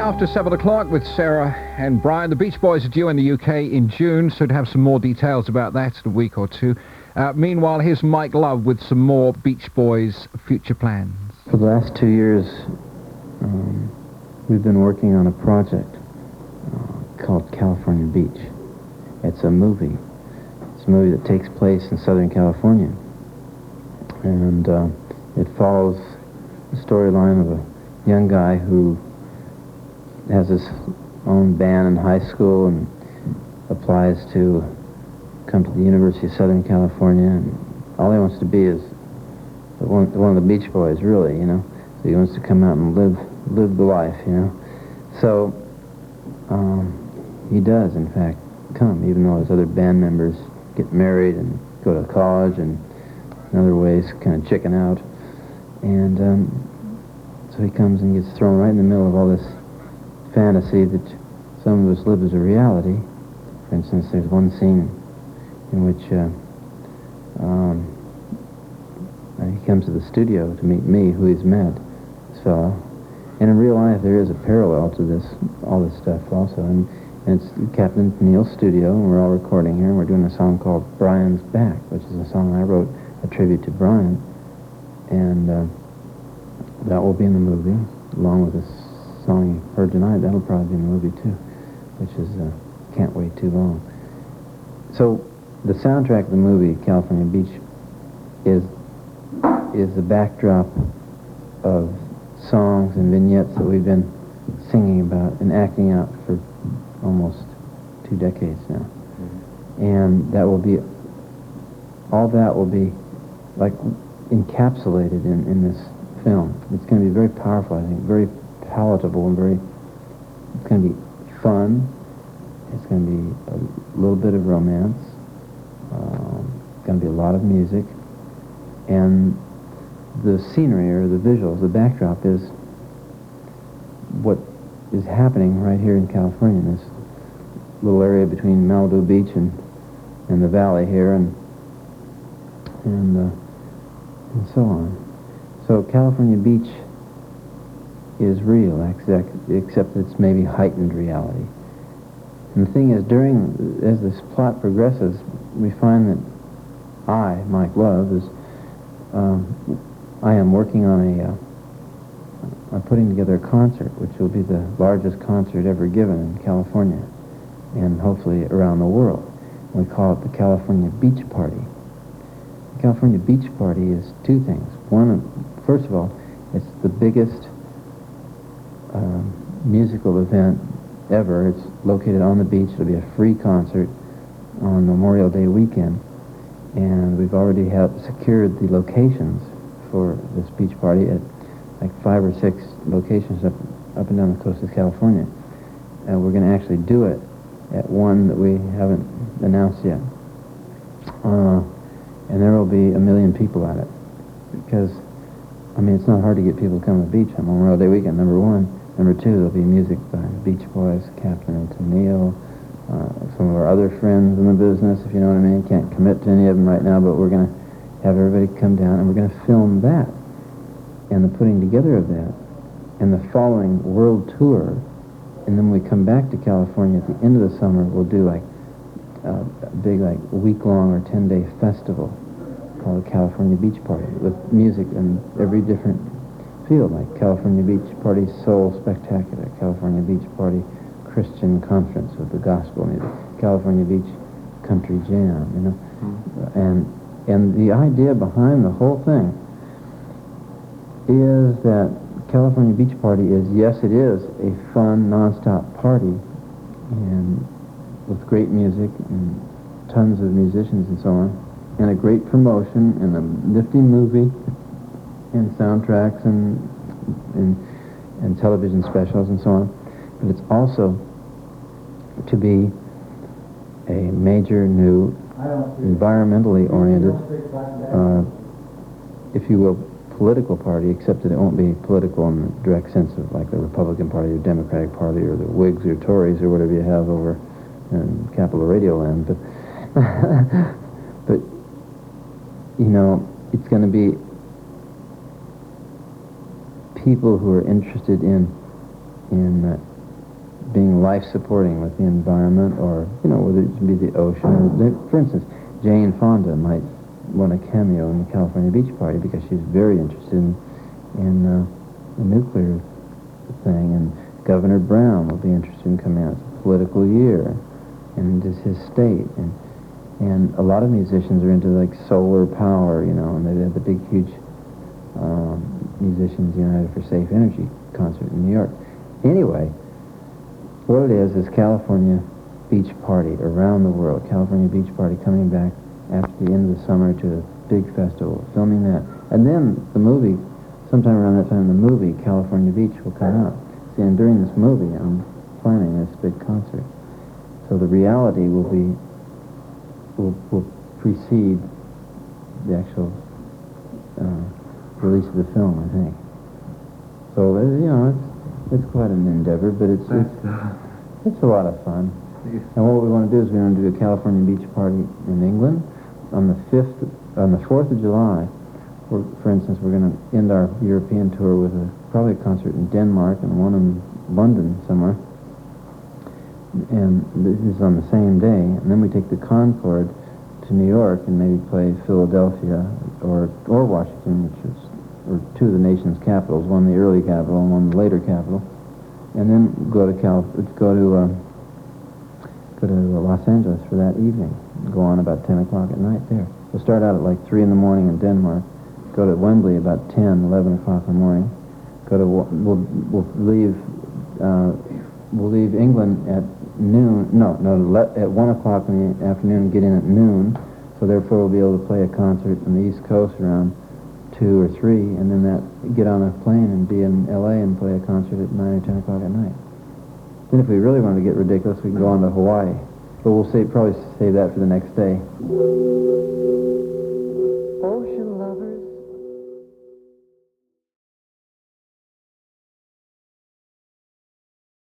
After 7 o'clock with Sarah and Brian. The Beach Boys are due in the UK in June, so to have some more details about that in a week or two. Meanwhile, here's Mike Love with some more Beach Boys future plans. For the last 2 years, we've been working on a project called California Beach. It's a movie. It's a movie that takes place in Southern California. And it follows the storyline of a young guy who has his own band in high school and applies to come to the University of Southern California, and all he wants to be is one of the Beach Boys, really, you know. So he wants to come out and live the life, you know. So he does, in fact, come, even though his other band members get married and go to college and in other ways kind of chicken out. And so he comes and gets thrown right in the middle of all this fantasy that some of us live as a reality. For instance, there's one scene in which he comes to the studio to meet me, who he's met, this fellow. And in real life, there is a parallel to this, all this stuff also. And it's Captain Neil's studio, and we're all recording here, and we're doing a song called Brian's Back, which is a song I wrote, a tribute to Brian. And that will be in the movie, along with this song you heard tonight. That'll probably be in the movie too, which is Can't Wait Too Long. So the soundtrack of the movie California Beach is the backdrop of songs and vignettes that we've been singing about and acting out for almost 2 decades now. Mm-hmm. And that will be, all that will be like encapsulated in this film. It's going to be very powerful, I think, very palatable, and it's going to be fun. It's going to be a little bit of romance. It's going to be a lot of music. And the scenery, or the visuals, the backdrop, is what is happening right here in California, in this little area between Malibu Beach and the valley here, and so on. So California Beach is real, except it's maybe heightened reality. And the thing is, as this plot progresses, we find that Mike Love, I am working on I'm putting together a concert, which will be the largest concert ever given in California, and hopefully around the world. We call it the California Beach Party. The California Beach Party is 2 things. One, first of all, it's the biggest musical event ever. It's located on the beach. It'll be a free concert on Memorial Day weekend, and we've already secured the locations for this beach party at like 5 or 6 locations up and down the coast of California. And we're going to actually do it at one that we haven't announced yet. And there will be 1 million people at it, because I mean, it's not hard to get people to come to the beach on Memorial Day weekend, number one. Number two, there'll be music by the Beach Boys, Captain and Neil, some of our other friends in the business, if you know what I mean. Can't commit to any of them right now, but we're going to have everybody come down, and we're going to film that, and the putting together of that, and the following world tour. And then when we come back to California at the end of the summer, we'll do like a big, like, week-long or 10-day festival called the California Beach Party, with music in every different field, like California Beach Party Soul Spectacular, California Beach Party Christian Conference with the gospel music, California Beach Country Jam, you know. Mm-hmm. And the idea behind the whole thing is that California Beach Party is, yes, it is a fun, non-stop party, and with great music and tons of musicians and so on, and a great promotion, and a nifty movie, and soundtracks, and television specials, and so on. But it's also to be a major new, environmentally oriented, if you will, political party, except that it won't be political in the direct sense of like the Republican Party or Democratic Party or the Whigs or Tories or whatever you have over in Capitol Radio Land. But you know, it's going to be people who are interested in in being life-supporting with the environment, or, whether it be the ocean. For instance, Jane Fonda might want a cameo in the California Beach Party because she's very interested in the nuclear thing, and Governor Brown will be interested in coming out. It's a political year, and it's his state, and a lot of musicians are into like solar power, and they had the big, huge Musicians United for Safe Energy concert in New York. Anyway, what it is California Beach Party around the world. California Beach Party coming back after the end of the summer to a big festival, filming that. And then the movie, sometime around that time, the movie California Beach will come out. See, and during this movie, I'm planning this big concert. So the reality will precede the actual release of the film, I think. So, it's quite an endeavor, but it's a lot of fun. And what we want to do is we want to do a California Beach Party in England on the 4th of July. For instance, we're going to end our European tour with probably a concert in Denmark and one in London somewhere. And this is on the same day. And then we take the Concorde to New York and maybe play Philadelphia or Washington, or two of the nation's capitals, one the early capital and one the later capital, and then go to Los Angeles for that evening. Go on about 10 o'clock at night there. We'll start out at like 3 in the morning in Denmark. Go to Wembley about 10, 11 o'clock in the morning. We'll leave England at noon. At 1 o'clock in the afternoon. Get in at noon. So therefore, we'll be able to play a concert on the East Coast around 2 or 3, and then get on a plane and be in L.A. and play a concert at 9 or 10 o'clock at night. Then if we really want to get ridiculous, we can go on to Hawaii. But we'll probably save that for the next day.